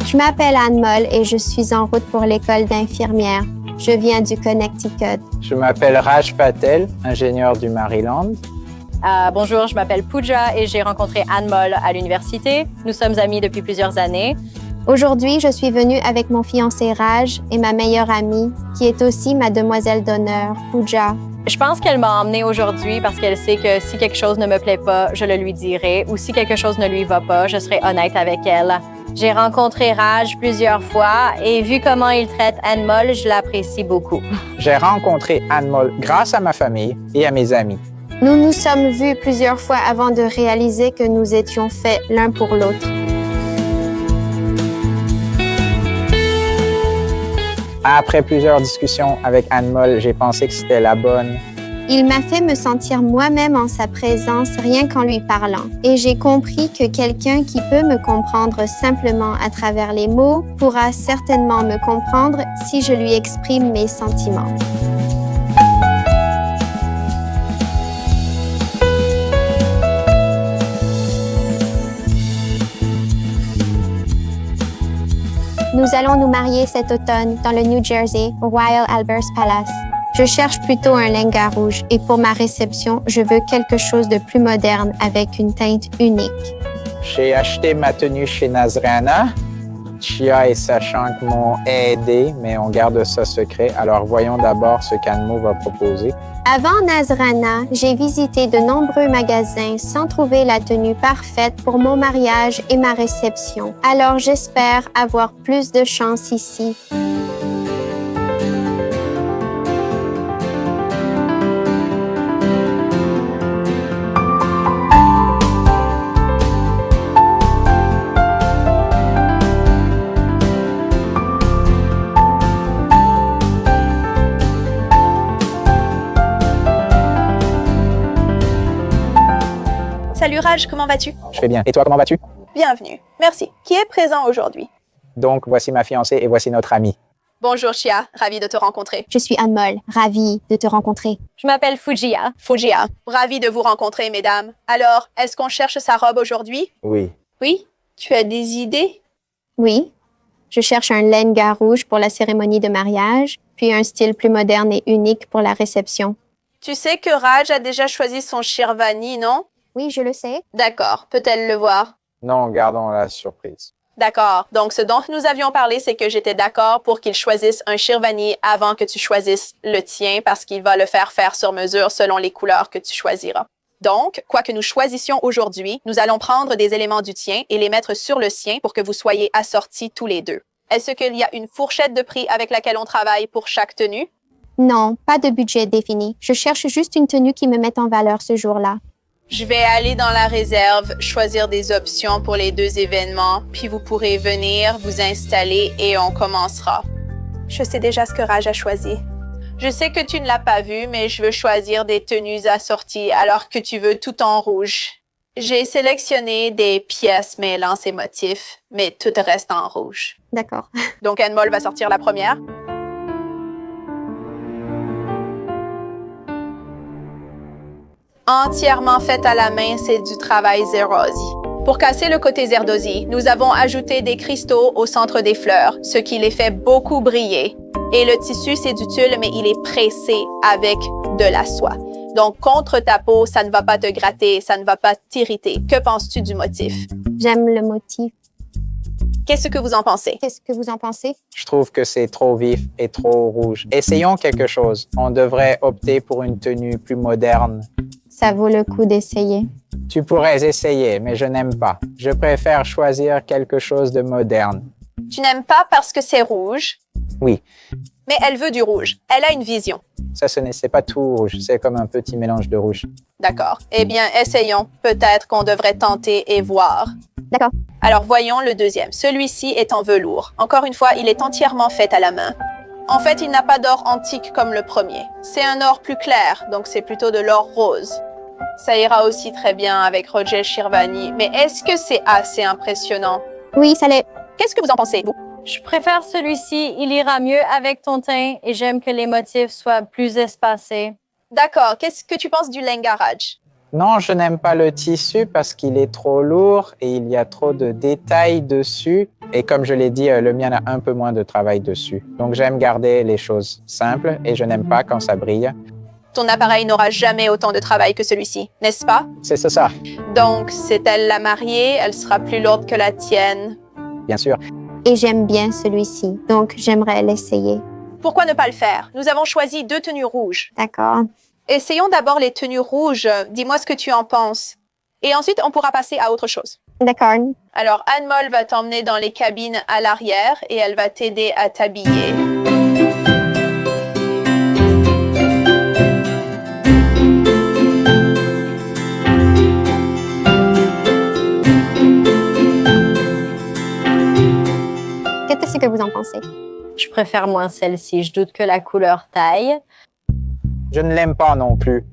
Je m'appelle Anne Moll et je suis en route pour l'école d'infirmière. Je viens du Connecticut. Je m'appelle Raj Patel, ingénieur du Maryland. Bonjour, je m'appelle Pooja et j'ai rencontré Anne Moll à l'université. Nous sommes amis depuis plusieurs années. Aujourd'hui, je suis venue avec mon fiancé Raj et ma meilleure amie, qui est aussi ma demoiselle d'honneur, Pooja. Je pense qu'elle m'a emmenée aujourd'hui parce qu'elle sait que si quelque chose ne me plaît pas, je le lui dirai, ou si quelque chose ne lui va pas, je serai honnête avec elle. J'ai rencontré Raj plusieurs fois et vu comment il traite Anne Moll, je l'apprécie beaucoup. J'ai rencontré Anne Moll grâce à ma famille et à mes amis. Nous nous sommes vus plusieurs fois avant de réaliser que nous étions faits l'un pour l'autre. Après plusieurs discussions avec Anne Moll, j'ai pensé que c'était la bonne. Il m'a fait me sentir moi-même en sa présence rien qu'en lui parlant. Et j'ai compris que quelqu'un qui peut me comprendre simplement à travers les mots pourra certainement me comprendre si je lui exprime mes sentiments. Nous allons nous marier cet automne dans le New Jersey, au Royal Albert Palace. Je cherche plutôt un lenga rouge et pour ma réception, je veux quelque chose de plus moderne avec une teinte unique. J'ai acheté ma tenue chez Nazrana. Chia et Sashank m'ont aidé, mais on garde ça secret. Alors voyons d'abord ce qu'Anne Moll va proposer. Avant Nazrana, j'ai visité de nombreux magasins sans trouver la tenue parfaite pour mon mariage et ma réception. Alors j'espère avoir plus de chance ici. Salut Raj, comment vas-tu? Je vais bien. Et toi, comment vas-tu? Bienvenue. Merci. Qui est présent aujourd'hui? Donc, voici ma fiancée et voici notre amie. Bonjour Chia, ravie de te rencontrer. Je suis Anne Moll, ravie de te rencontrer. Je m'appelle Fujia. Fujia, ravie de vous rencontrer, mesdames. Alors, est-ce qu'on cherche sa robe aujourd'hui? Oui. Oui? Tu as des idées? Oui, je cherche un lenga rouge pour la cérémonie de mariage, puis un style plus moderne et unique pour la réception. Tu sais que Raj a déjà choisi son Shirvani, non? Oui, je le sais. D'accord, peut-elle le voir? Non, gardons la surprise. D'accord. Donc, ce dont nous avions parlé, c'est que j'étais d'accord pour qu'il choisisse un Shirvani avant que tu choisisses le tien parce qu'il va le faire sur mesure selon les couleurs que tu choisiras. Donc, quoi que nous choisissions aujourd'hui, nous allons prendre des éléments du tien et les mettre sur le sien pour que vous soyez assortis tous les deux. Est-ce qu'il y a une fourchette de prix avec laquelle on travaille pour chaque tenue? Non, pas de budget défini. Je cherche juste une tenue qui me mette en valeur ce jour-là. Je vais aller dans la réserve, choisir des options pour les deux événements, puis vous pourrez venir, vous installer et on commencera. Je sais déjà ce que Raj a choisi. Je sais que tu ne l'as pas vu, mais je veux choisir des tenues assorties alors que tu veux tout en rouge. J'ai sélectionné des pièces mêlant ces motifs, mais tout reste en rouge. D'accord. Donc Anne Moll va sortir la première. Entièrement faite à la main, c'est du travail Zerdozi. Pour casser le côté Zerdozi, nous avons ajouté des cristaux au centre des fleurs, ce qui les fait beaucoup briller. Et le tissu, c'est du tulle, mais il est pressé avec de la soie. Donc, contre ta peau, ça ne va pas te gratter, ça ne va pas t'irriter. Que penses-tu du motif? J'aime le motif. Qu'est-ce que vous en pensez? Qu'est-ce que vous en pensez? Je trouve que c'est trop vif et trop rouge. Essayons quelque chose. On devrait opter pour une tenue plus moderne. Ça vaut le coup d'essayer. Tu pourrais essayer, mais je n'aime pas. Je préfère choisir quelque chose de moderne. Tu n'aimes pas parce que c'est rouge? Oui. Mais elle veut du rouge. Elle a une vision. Ça, c'est pas tout rouge. C'est comme un petit mélange de rouge. D'accord. Eh bien, essayons. Peut-être qu'on devrait tenter et voir. D'accord. Alors, voyons le deuxième. Celui-ci est en velours. Encore une fois, il est entièrement fait à la main. En fait, il n'a pas d'or antique comme le premier. C'est un or plus clair, donc c'est plutôt de l'or rose. Ça ira aussi très bien avec Roger Shirvani. Mais est-ce que c'est assez impressionnant? Oui, ça l'est. Qu'est-ce que vous en pensez, vous? Je préfère celui-ci, il ira mieux avec ton teint et j'aime que les motifs soient plus espacés. D'accord. Qu'est-ce que tu penses du lenga Raj? Non, je n'aime pas le tissu parce qu'il est trop lourd et il y a trop de détails dessus. Et comme je l'ai dit, le mien a un peu moins de travail dessus. Donc j'aime garder les choses simples et je n'aime pas quand ça brille. Ton appareil n'aura jamais autant de travail que celui-ci, n'est-ce pas? C'est ça, Donc, c'est elle la mariée, elle sera plus lourde que la tienne. bien sûr. Et j'aime bien celui-ci, donc j'aimerais l'essayer. Pourquoi ne pas le faire? Nous avons choisi 2 tenues rouges. D'accord. Essayons d'abord les tenues rouges. Dis-moi ce que tu en penses. Et ensuite, on pourra passer à autre chose. D'accord. Alors, Anne-Moll va t'emmener dans les cabines à l'arrière et elle va t'aider à t'habiller. Qu'est-ce que vous en pensez? Je préfère moins celle-ci. Je doute que la couleur taille. Je ne l'aime pas non plus.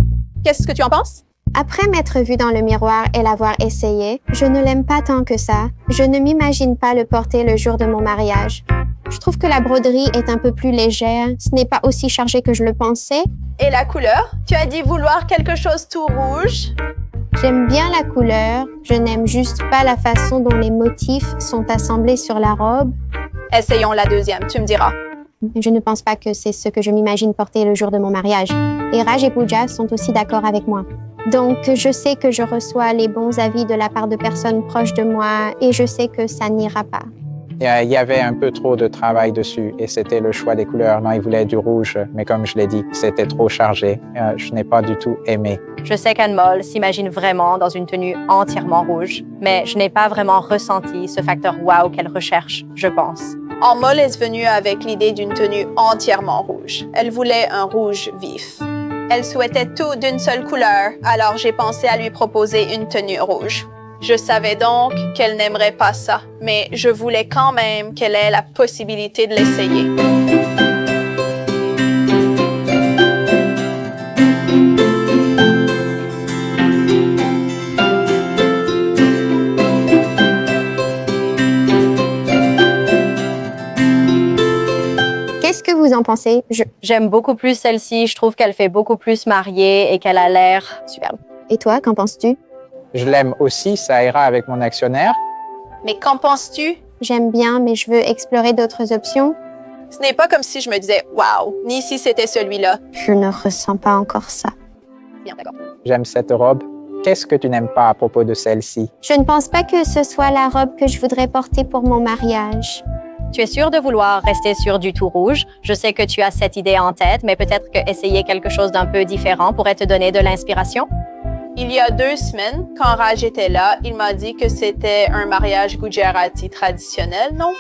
Qu'est-ce que tu en penses? Après m'être vue dans le miroir et l'avoir essayé, je ne l'aime pas tant que ça. Je ne m'imagine pas le porter le jour de mon mariage. Je trouve que la broderie est un peu plus légère. Ce n'est pas aussi chargé que je le pensais. Et la couleur? Tu as dit vouloir quelque chose tout rouge? J'aime bien la couleur. Je n'aime juste pas la façon dont les motifs sont assemblés sur la robe. Essayons la deuxième, tu me diras. Je ne pense pas que c'est ce que je m'imagine porter le jour de mon mariage. Et Raj et Pooja sont aussi d'accord avec moi. Donc, je sais que je reçois les bons avis de la part de personnes proches de moi et je sais que ça n'ira pas. Il y avait un peu trop de travail dessus et c'était le choix des couleurs. Non, il voulait du rouge, mais comme je l'ai dit, c'était trop chargé. Je n'ai pas du tout aimé. Je sais qu'Anne-Moll s'imagine vraiment dans une tenue entièrement rouge, mais je n'ai pas vraiment ressenti ce facteur wow qu'elle recherche, je pense. Anne-Moll est venue avec l'idée d'une tenue entièrement rouge. Elle voulait un rouge vif. Elle souhaitait tout d'une seule couleur, alors j'ai pensé à lui proposer une tenue rouge. Je savais donc qu'elle n'aimerait pas ça, mais je voulais quand même qu'elle ait la possibilité de l'essayer. Qu'est-ce que vous en pensez? J'aime beaucoup plus celle-ci. Je trouve qu'elle fait beaucoup plus mariée et qu'elle a l'air superbe. Et toi, qu'en penses-tu? Je l'aime aussi, ça ira avec mon actionnaire. Mais qu'en penses-tu? J'aime bien, mais je veux explorer d'autres options. Ce n'est pas comme si je me disais « Wow », ni si c'était celui-là. Je ne ressens pas encore ça. Bien, d'accord. J'aime cette robe. Qu'est-ce que tu n'aimes pas à propos de celle-ci? Je ne pense pas que ce soit la robe que je voudrais porter pour mon mariage. Tu es sûre de vouloir rester sur du tout rouge? Je sais que tu as cette idée en tête, mais peut-être que essayer quelque chose d'un peu différent pourrait te donner de l'inspiration? Il y a 2 semaines, quand Raj était là, il m'a dit que c'était un mariage Gujarati traditionnel, non?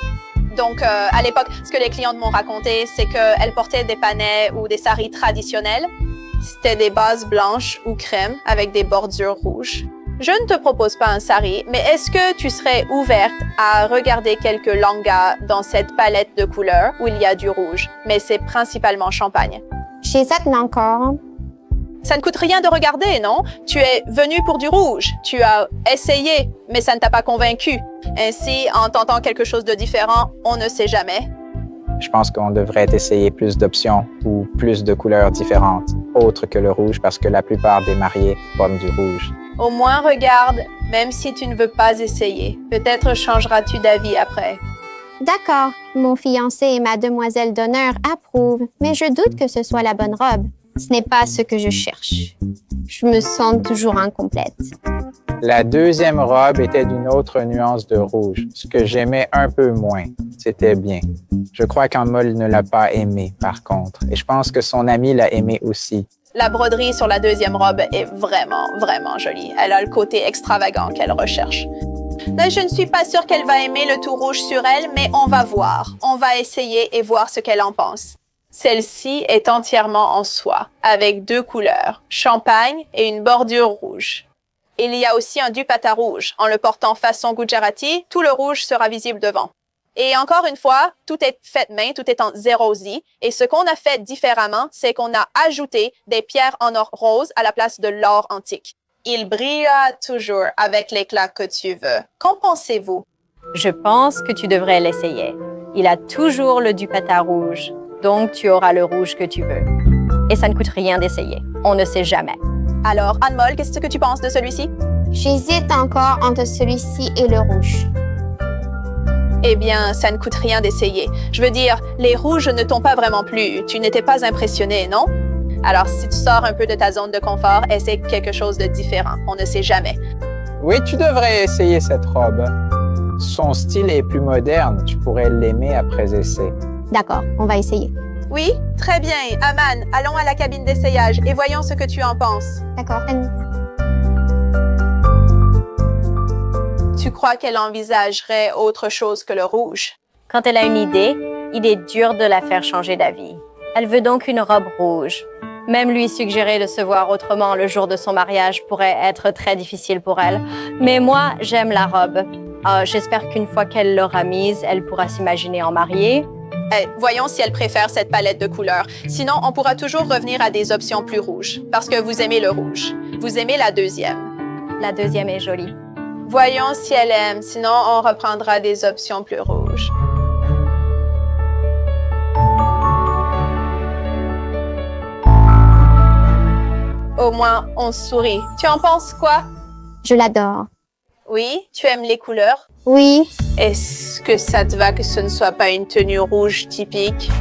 Donc, à l'époque, ce que les clientes m'ont raconté, c'est qu'elles portaient des panais ou des saris traditionnels. C'était des bases blanches ou crème avec des bordures rouges. Je ne te propose pas un sari, mais est-ce que tu serais ouverte à regarder quelques langas dans cette palette de couleurs où il y a du rouge, mais c'est principalement champagne? Chez Zat encore. Ça ne coûte rien de regarder, non? Tu es venu pour du rouge. Tu as essayé, mais ça ne t'a pas convaincu. Ainsi, en tentant quelque chose de différent, on ne sait jamais. Je pense qu'on devrait essayer plus d'options ou plus de couleurs différentes, autres que le rouge, parce que la plupart des mariés portent du rouge. Au moins, regarde, même si tu ne veux pas essayer. Peut-être changeras-tu d'avis après. D'accord, mon fiancé et ma demoiselle d'honneur approuvent, mais je doute que ce soit la bonne robe. Ce n'est pas ce que je cherche. Je me sens toujours incomplète. La deuxième robe était d'une autre nuance de rouge, ce que j'aimais un peu moins. C'était bien. Je crois qu'Anne-Moll ne l'a pas aimé, par contre, et je pense que son ami l'a aimé aussi. La broderie sur la deuxième robe est vraiment, vraiment jolie. Elle a le côté extravagant qu'elle recherche. Là, je ne suis pas sûre qu'elle va aimer le tout rouge sur elle, mais on va voir. On va essayer et voir ce qu'elle en pense. Celle-ci est entièrement en soie, avec 2 couleurs, champagne et une bordure rouge. Il y a aussi un dupatta rouge. En le portant façon Gujarati, tout le rouge sera visible devant. Et encore une fois, tout est fait main, tout est en zérosi. Et ce qu'on a fait différemment, c'est qu'on a ajouté des pierres en or rose à la place de l'or antique. Il brillera toujours avec l'éclat que tu veux. Qu'en pensez-vous? Je pense que tu devrais l'essayer. Il a toujours le dupatta rouge, donc tu auras le rouge que tu veux. Et ça ne coûte rien d'essayer. On ne sait jamais. Alors, Anmol, qu'est-ce que tu penses de celui-ci? J'hésite encore entre celui-ci et le rouge. Eh bien, ça ne coûte rien d'essayer. Je veux dire, les rouges ne t'ont pas vraiment plu. Tu n'étais pas impressionné, non? Alors, si tu sors un peu de ta zone de confort, essaie quelque chose de différent. On ne sait jamais. Oui, tu devrais essayer cette robe. Son style est plus moderne. Tu pourrais l'aimer après essai. D'accord, on va essayer. Oui? Très bien. Aman, allons à la cabine d'essayage et voyons ce que tu en penses. D'accord. Tu crois qu'elle envisagerait autre chose que le rouge? Quand elle a une idée, il est dur de la faire changer d'avis. Elle veut donc une robe rouge. Même lui suggérer de se voir autrement le jour de son mariage pourrait être très difficile pour elle. Mais moi, j'aime la robe. J'espère qu'une fois qu'elle l'aura mise, elle pourra s'imaginer en mariée. Voyons si elle préfère cette palette de couleurs. Sinon, on pourra toujours revenir à des options plus rouges, parce que vous aimez le rouge. Vous aimez la deuxième. La deuxième est jolie. Voyons si elle aime, sinon on reprendra des options plus rouges. Au moins, on sourit. Tu en penses quoi? Je l'adore. Oui, tu aimes les couleurs? Oui. Est-ce que ça te va que ce ne soit pas une tenue rouge typique?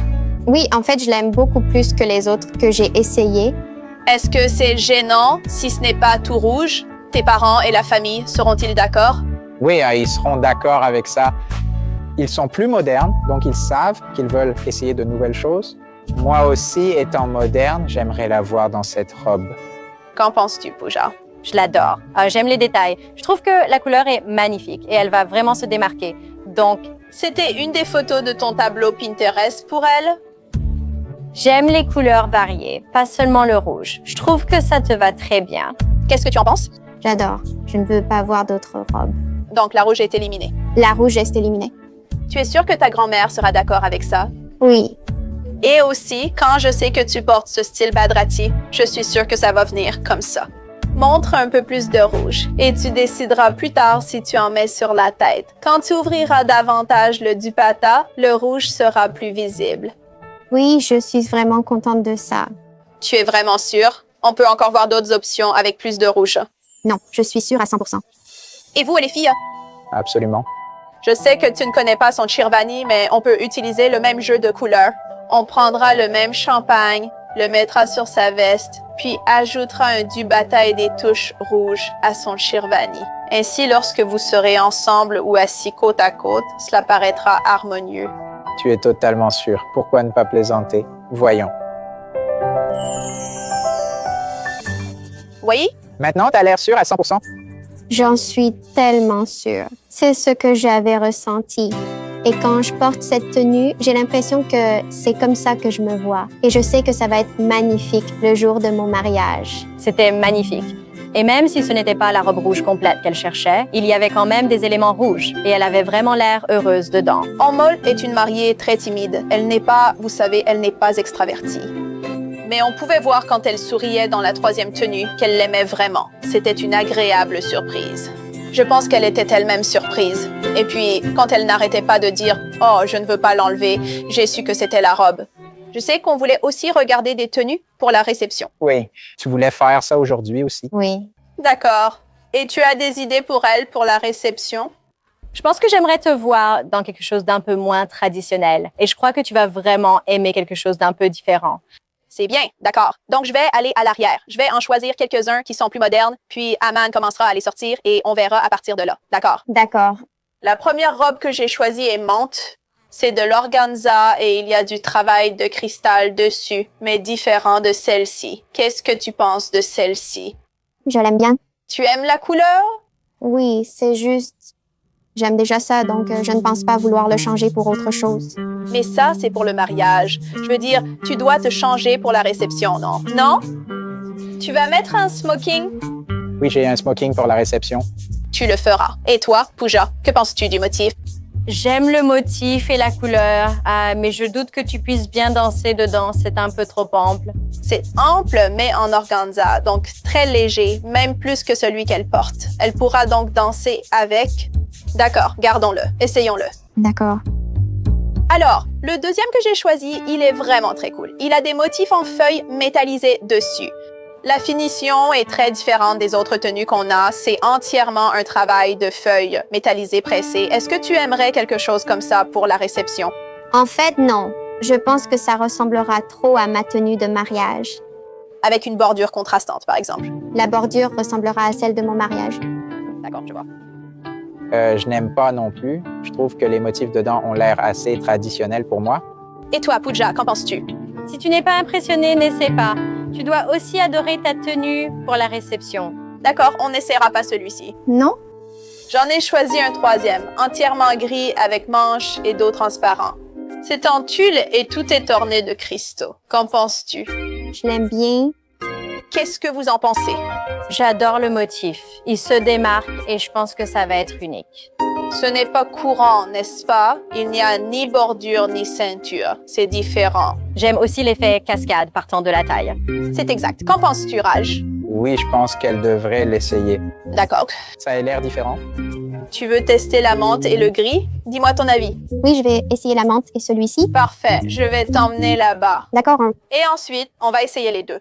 Oui, en fait, je l'aime beaucoup plus que les autres que j'ai essayées. Est-ce que c'est gênant si ce n'est pas tout rouge? Tes parents et la famille seront-ils d'accord? Oui, ils seront d'accord avec ça. Ils sont plus modernes, donc ils savent qu'ils veulent essayer de nouvelles choses. Moi aussi, étant moderne, j'aimerais la voir dans cette robe. Qu'en penses-tu, Pooja? Je l'adore. J'aime les détails. Je trouve que la couleur est magnifique et elle va vraiment se démarquer. Donc, c'était une des photos de ton tableau Pinterest pour elle? J'aime les couleurs variées, pas seulement le rouge. Je trouve que ça te va très bien. Qu'est-ce que tu en penses? J'adore. Je ne veux pas voir d'autres robes. Donc, la rouge est éliminée. La rouge est éliminée. Tu es sûre que ta grand-mère sera d'accord avec ça? Oui. Et aussi, quand je sais que tu portes ce style Badrati, je suis sûre que ça va venir comme ça. Montre un peu plus de rouge et tu décideras plus tard si tu en mets sur la tête. Quand tu ouvriras davantage le dupatta, le rouge sera plus visible. Oui, je suis vraiment contente de ça. Tu es vraiment sûre? On peut encore voir d'autres options avec plus de rouge. Non, je suis sûre à 100%. Et vous, les filles? Absolument. Je sais que tu ne connais pas son Shirvani, mais on peut utiliser le même jeu de couleurs. On prendra le même champagne, le mettra sur sa veste, puis ajoutera un dupatta et des touches rouges à son Shirvani. Ainsi, lorsque vous serez ensemble ou assis côte à côte, cela paraîtra harmonieux. Tu es totalement sûr. Pourquoi ne pas plaisanter? Voyons. Oui? Maintenant, tu as l'air sûr à 100%? J'en suis tellement sûre. C'est ce que j'avais ressenti. Et quand je porte cette tenue, j'ai l'impression que c'est comme ça que je me vois. Et je sais que ça va être magnifique le jour de mon mariage. C'était magnifique. Et même si ce n'était pas la robe rouge complète qu'elle cherchait, il y avait quand même des éléments rouges et elle avait vraiment l'air heureuse dedans. Anmol est une mariée très timide. Elle n'est pas, vous savez, elle n'est pas extravertie. Mais on pouvait voir quand elle souriait dans la troisième tenue qu'elle l'aimait vraiment. C'était une agréable surprise. Je pense qu'elle était elle-même surprise. Et puis, quand elle n'arrêtait pas de dire « Oh, je ne veux pas l'enlever », j'ai su que c'était la robe. Je sais qu'on voulait aussi regarder des tenues pour la réception. Oui. Tu voulais faire ça aujourd'hui aussi? Oui. D'accord. Et tu as des idées pour elle pour la réception? Je pense que j'aimerais te voir dans quelque chose d'un peu moins traditionnel. Et je crois que tu vas vraiment aimer quelque chose d'un peu différent. C'est bien, d'accord. Donc, je vais aller à l'arrière. Je vais en choisir quelques-uns qui sont plus modernes, puis Aman commencera à les sortir et on verra à partir de là. D'accord? D'accord. La première robe que j'ai choisie est menthe. C'est de l'organza et il y a du travail de cristal dessus, mais différent de celle-ci. Qu'est-ce que tu penses de celle-ci? Je l'aime bien. Tu aimes la couleur? Oui, c'est juste... J'aime déjà ça, donc je ne pense pas vouloir le changer pour autre chose. Mais ça, c'est pour le mariage. Je veux dire, tu dois te changer pour la réception, non? Non? Tu vas mettre un smoking? Oui, j'ai un smoking pour la réception. Tu le feras. Et toi, Pooja, que penses-tu du motif? J'aime le motif et la couleur, mais je doute que tu puisses bien danser dedans. C'est un peu trop ample. C'est ample, mais en organza, donc très léger, même plus que celui qu'elle porte. Elle pourra donc danser avec... D'accord, gardons-le. Essayons-le. D'accord. Alors, le deuxième que j'ai choisi, il est vraiment très cool. Il a des motifs en feuilles métallisées dessus. La finition est très différente des autres tenues qu'on a. C'est entièrement un travail de feuilles métallisées pressées. Est-ce que tu aimerais quelque chose comme ça pour la réception? En fait, non. Je pense que ça ressemblera trop à ma tenue de mariage. Avec une bordure contrastante, par exemple. La bordure ressemblera à celle de mon mariage. D'accord, je vois. Je n'aime pas non plus. Je trouve que les motifs dedans ont l'air assez traditionnels pour moi. Et toi, Pooja, qu'en penses-tu? Si tu n'es pas impressionné, n'essaie pas. Tu dois aussi adorer ta tenue pour la réception. D'accord, on n'essaiera pas celui-ci. Non? J'en ai choisi un troisième, entièrement gris avec manches et dos transparents. C'est en tulle et tout est orné de cristaux. Qu'en penses-tu? Je l'aime bien. Qu'est-ce que vous en pensez? J'adore le motif. Il se démarque et je pense que ça va être unique. Ce n'est pas courant, n'est-ce pas? Il n'y a ni bordure ni ceinture. C'est différent. J'aime aussi l'effet cascade partant de la taille. C'est exact. Qu'en penses-tu, Raj? Oui, je pense qu'elle devrait l'essayer. D'accord. Ça a l'air différent. Tu veux tester la menthe et le gris? Dis-moi ton avis. Oui, je vais essayer la menthe et celui-ci. Parfait. Je vais t'emmener là-bas. D'accord, hein. Et ensuite, on va essayer les deux.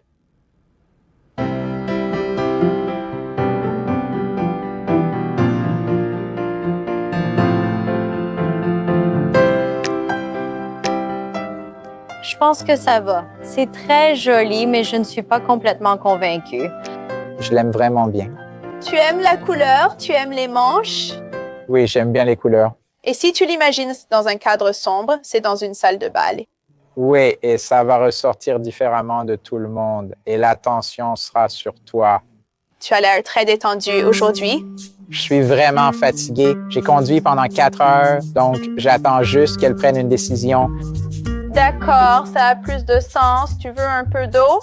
Je pense que ça va. C'est très joli, mais je ne suis pas complètement convaincue. Je l'aime vraiment bien. Tu aimes la couleur? Tu aimes les manches? Oui, j'aime bien les couleurs. Et si tu l'imagines dans un cadre sombre, c'est dans une salle de bal. Oui, et ça va ressortir différemment de tout le monde. Et l'attention sera sur toi. Tu as l'air très détendu aujourd'hui. Je suis vraiment fatigué. J'ai conduit pendant 4 heures, donc j'attends juste qu'elle prenne une décision. D'accord, ça a plus de sens. Tu veux un peu d'eau?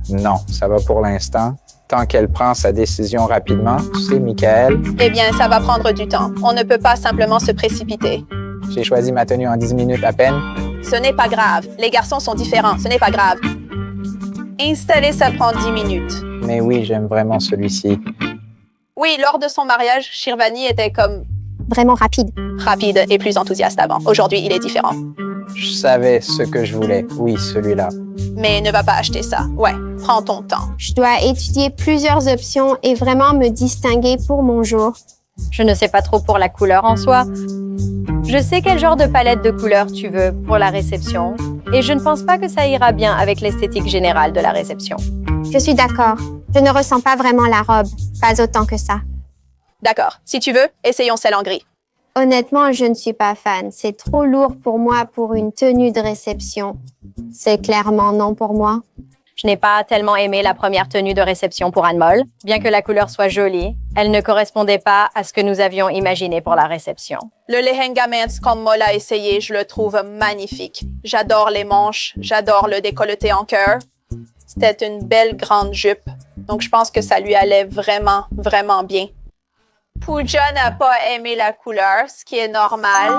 Non, ça va pour l'instant. Tant qu'elle prend sa décision rapidement, tu sais, Michael, Eh bien, ça va prendre du temps. On ne peut pas simplement se précipiter. j'ai choisi ma tenue en 10 minutes à peine. Ce n'est pas grave. Les garçons sont différents. Ce n'est pas grave. Installer, ça prend 10 minutes. Mais oui, j'aime vraiment celui-ci. Oui, lors de son mariage, Shirvani était comme Vraiment rapide. rapide et plus enthousiaste avant. Aujourd'hui, il est différent. Je savais ce que je voulais. Oui, celui-là. Mais ne va pas acheter ça. Ouais, prends ton temps. Je dois étudier plusieurs options et vraiment me distinguer pour mon jour. Je ne sais pas trop pour la couleur en soi. Je sais quel genre de palette de couleurs tu veux pour la réception et je ne pense pas que ça ira bien avec l'esthétique générale de la réception. Je suis d'accord. Je ne ressens pas vraiment la robe. Pas autant que ça. D'accord. Si tu veux, essayons celle en gris. Honnêtement, je ne suis pas fan. C'est trop lourd pour moi pour une tenue de réception. C'est clairement non pour moi. Je n'ai pas tellement aimé la première tenue de réception pour Anmol. Bien que la couleur soit jolie, elle ne correspondait pas à ce que nous avions imaginé pour la réception. Le lehenga mince qu'on m'a essayé, je le trouve magnifique. J'adore les manches, j'adore le décolleté en cœur. C'était une belle grande jupe, donc je pense que ça lui allait vraiment, vraiment bien. Pooja n'a pas aimé la couleur, ce qui est normal.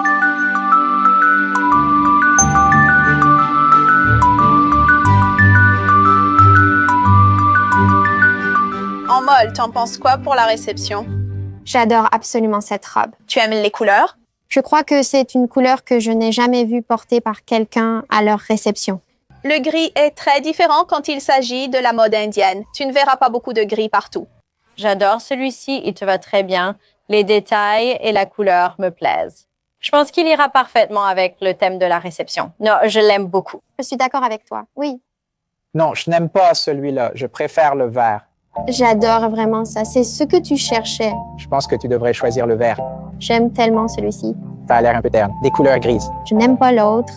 Anmol, t'en penses quoi pour la réception? J'adore absolument cette robe. Tu aimes les couleurs? Je crois que c'est une couleur que je n'ai jamais vue portée par quelqu'un à leur réception. Le gris est très différent quand il s'agit de la mode indienne. Tu ne verras pas beaucoup de gris partout. J'adore celui-ci, il te va très bien. Les détails et la couleur me plaisent. Je pense qu'il ira parfaitement avec le thème de la réception. Non, je l'aime beaucoup. Je suis d'accord avec toi. Oui. Non, je n'aime pas celui-là. Je préfère le vert. J'adore vraiment ça. C'est ce que tu cherchais. Je pense que tu devrais choisir le vert. J'aime tellement celui-ci. Ça a l'air un peu terne. Des couleurs grises. Je n'aime pas l'autre.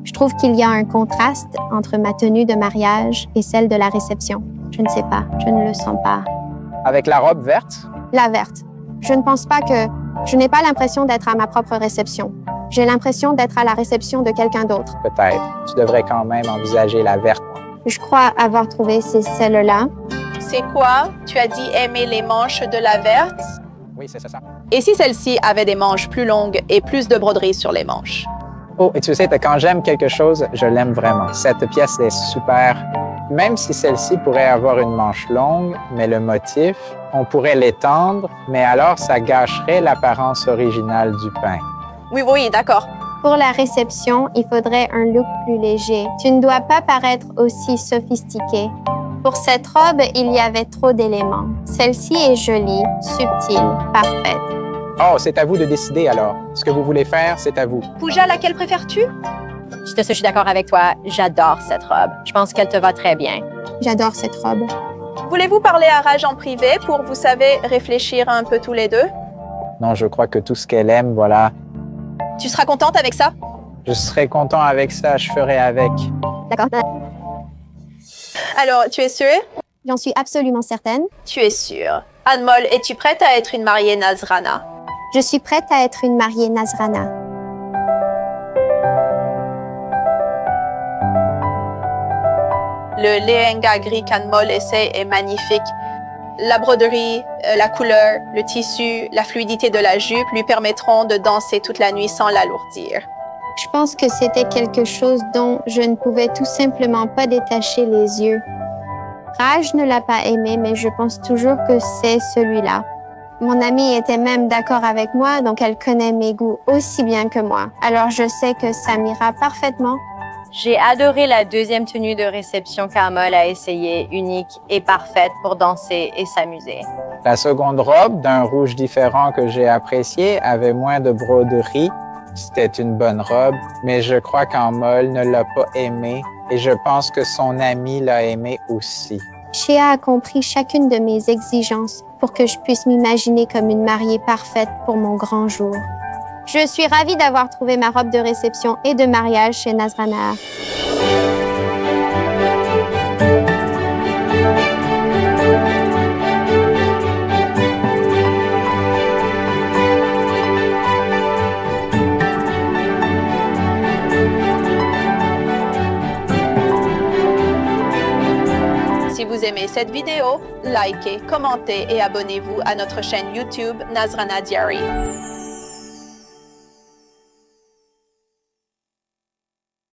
Je trouve qu'il y a un contraste entre ma tenue de mariage et celle de la réception. Je ne sais pas. Je ne le sens pas. Avec la robe verte, La verte. Je ne pense pas que... Je n'ai pas l'impression d'être à ma propre réception. J'ai l'impression d'être à la réception de quelqu'un d'autre. peut-être. Tu devrais quand même envisager la verte. Je crois avoir trouvé celle-là. C'est quoi? Tu as dit aimer les manches de la verte? Oui, c'est ça. Et si celle-ci avait des manches plus longues et plus de broderie sur les manches? Oh, et tu sais, quand j'aime quelque chose, je l'aime vraiment. Cette pièce est super. Même si celle-ci pourrait avoir une manche longue, mais le motif, on pourrait l'étendre, mais alors ça gâcherait l'apparence originale du pain. Oui, d'accord. Pour la réception, il faudrait un look plus léger. Tu ne dois pas paraître aussi sophistiqué. Pour cette robe, il y avait trop d'éléments. Celle-ci est jolie, subtile, parfaite. Oh, c'est à vous de décider alors. Ce que vous voulez faire, c'est à vous. Pooja, laquelle préfères-tu? Je suis d'accord avec toi. J'adore cette robe. Je pense qu'elle te va très bien. J'adore cette robe. Voulez-vous parler à Raj en privé pour, vous savez, réfléchir un peu tous les deux? Non, je crois que tout ce qu'elle aime, voilà. Tu seras contente avec ça? Je serai content avec ça, je ferai avec. D'accord? Alors, tu es sûre? J'en suis absolument certaine. Tu es sûre. Anmol, es-tu prête à être une mariée Nazrana? Je suis prête à être une mariée Nazrana. Le lehenga gris qu'Anmol essaie est magnifique. La broderie, la couleur, le tissu, la fluidité de la jupe lui permettront de danser toute la nuit sans l'alourdir. Je pense que c'était quelque chose dont je ne pouvais tout simplement pas détacher les yeux. Raj ne l'a pas aimé, mais je pense toujours que c'est celui-là. Mon amie était même d'accord avec moi, donc elle connaît mes goûts aussi bien que moi. Alors je sais que ça m'ira parfaitement. J'ai adoré la deuxième tenue de réception qu'Amol a essayée, unique et parfaite pour danser et s'amuser. La seconde robe, d'un rouge différent que j'ai apprécié, avait moins de broderie. C'était une bonne robe, mais je crois qu'Amol ne l'a pas aimée et je pense que son ami l'a aimée aussi. Shea a compris chacune de mes exigences pour que je puisse m'imaginer comme une mariée parfaite pour mon grand jour. Je suis ravie d'avoir trouvé ma robe de réception et de mariage chez Nazrana. Si vous aimez cette vidéo, likez, commentez et abonnez-vous à notre chaîne YouTube Nazrana Diary.